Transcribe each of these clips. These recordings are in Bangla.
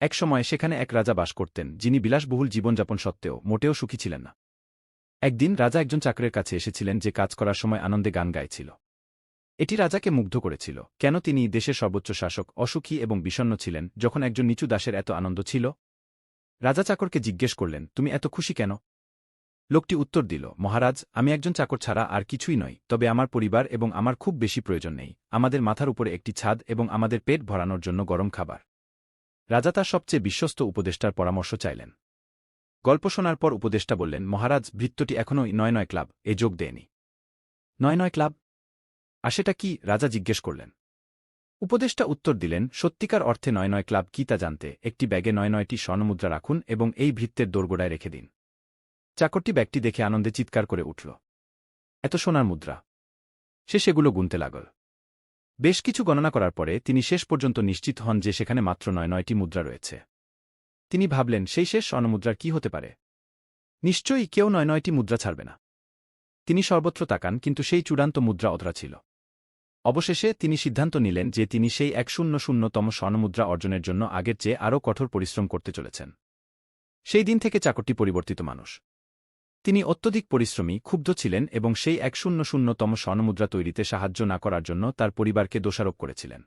এক সময় সেখানে এক রাজা বাস করতেন, যিনি বিলাসবহুল জীবনযাপন সত্ত্বেও মোটেও সুখী ছিলেন না। একদিন রাজা একজন চাকরের কাছে এসেছিলেন যে কাজ করার সময় আনন্দে গান গাইছিল। এটি রাজাকে মুগ্ধ করেছিল। কেন তিনি, দেশের সর্বোচ্চ শাসক, অসুখী এবং বিষণ্ণ ছিলেন যখন একজন নিচু দাসের এত আনন্দ ছিল? রাজা চাকরকে জিজ্ঞেস করলেন, তুমি এত খুশি কেন? লোকটি উত্তর দিল, মহারাজ, আমি একজন চাকর ছাড়া আর কিছুই নই, তবে আমার পরিবার এবং আমার খুব বেশি প্রয়োজন নেই। আমাদের মাথার উপরে একটি ছাদ এবং আমাদের পেট ভরানোর জন্য গরম খাবার। রাজা তার সবচেয়ে বিশ্বস্ত উপদেষ্টার পরামর্শ চাইলেন। গল্প শোনার পর উপদেষ্টা বললেন, মহারাজ, ভৃত্যটি এখনও ৯৯ ক্লাব এ যোগ দেয়নি। ৯৯ ক্লাব? আর সেটা কি? রাজা জিজ্ঞেস করলেন। উপদেষ্টা উত্তর দিলেন, সত্যিকার অর্থে ৯৯ ক্লাব কি তা জানতে একটি ব্যাগে ৯৯টি স্বর্ণমুদ্রা রাখুন এবং এই ভৃত্যের দোরগোড়ায় রেখে দিন। চাকরটি ব্যাগটি দেখে আনন্দে চিৎকার করে উঠল। এত সোনার মুদ্রা! সে সেগুলো গুনতে লাগল। বেশ কিছু গণনা করার পরে তিনি শেষ পর্যন্ত নিশ্চিত হন যে সেখানে মাত্র ৯৯টি মুদ্রা রয়েছে। তিনি ভাবলেন, সেই শেষ স্বর্ণমুদ্রার কি হতে পারে? নিশ্চয়ই কেউ ৯৯টি মুদ্রা ছাড়বে না। তিনি সর্বত্র তাকান, কিন্তু সেই চূড়ান্ত মুদ্রা অধরা ছিল। অবশেষে তিনি সিদ্ধান্ত নিলেন যে তিনি সেই ১০০তম স্বর্ণমুদ্রা অর্জনের জন্য আগের চেয়ে আরও কঠোর পরিশ্রম করতে চলেছেন। সেই দিন থেকে চাকরটি পরিবর্তিত মানুষ। তিনি অত্যধিক পরিশ্রমী, ক্ষুব্ধ ছিলেন এবং সেই ১০০তম স্বর্ণমুদ্রা তৈরিতে সাহায্য না করার জন্য তার পরিবারকে দোষারোপ করেছিলেন।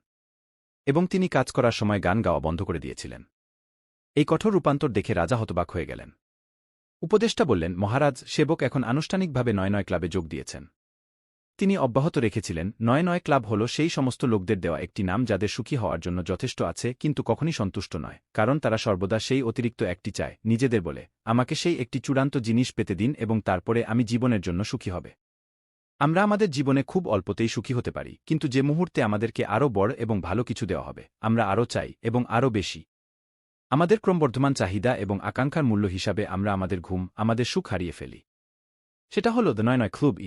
এবং তিনি কাজ করার সময় গান গাওয়া বন্ধ করে দিয়েছিলেন। এই কঠোর রূপান্তর দেখে রাজা হতবাক হয়ে গেলেন। উপদেষ্টা বললেন, মহারাজ, সেবক এখন আনুষ্ঠানিকভাবে ৯৯ ক্লাবে যোগ দিয়েছেন। তিনি অব্যাহত রেখেছিলেন, ৯৯ ক্লাব হল সেই সমস্ত লোকদের দেওয়া একটি নাম যাদের সুখী হওয়ার জন্য যথেষ্ট আছে কিন্তু কখনই সন্তুষ্ট নয়, কারণ তারা সর্বদা সেই অতিরিক্ত একটি চায়, নিজেদের বলে, আমাকে সেই একটি চূড়ান্ত জিনিস পেতে দিন এবং তারপরে আমি জীবনের জন্য সুখী হবে। আমরা আমাদের জীবনে খুব অল্পতেই সুখী হতে পারি, কিন্তু যে মুহূর্তে আমাদেরকে আরও বড় এবং ভালো কিছু দেওয়া হবে, আমরা আরও চাই এবং আরও বেশি। আমাদের ক্রমবর্ধমান চাহিদা এবং আকাঙ্ক্ষার মূল্য হিসাবে আমরা আমাদের ঘুম, আমাদের সুখ হারিয়ে ফেলি। সেটা হল দ্য ৯৯ ক্লুব।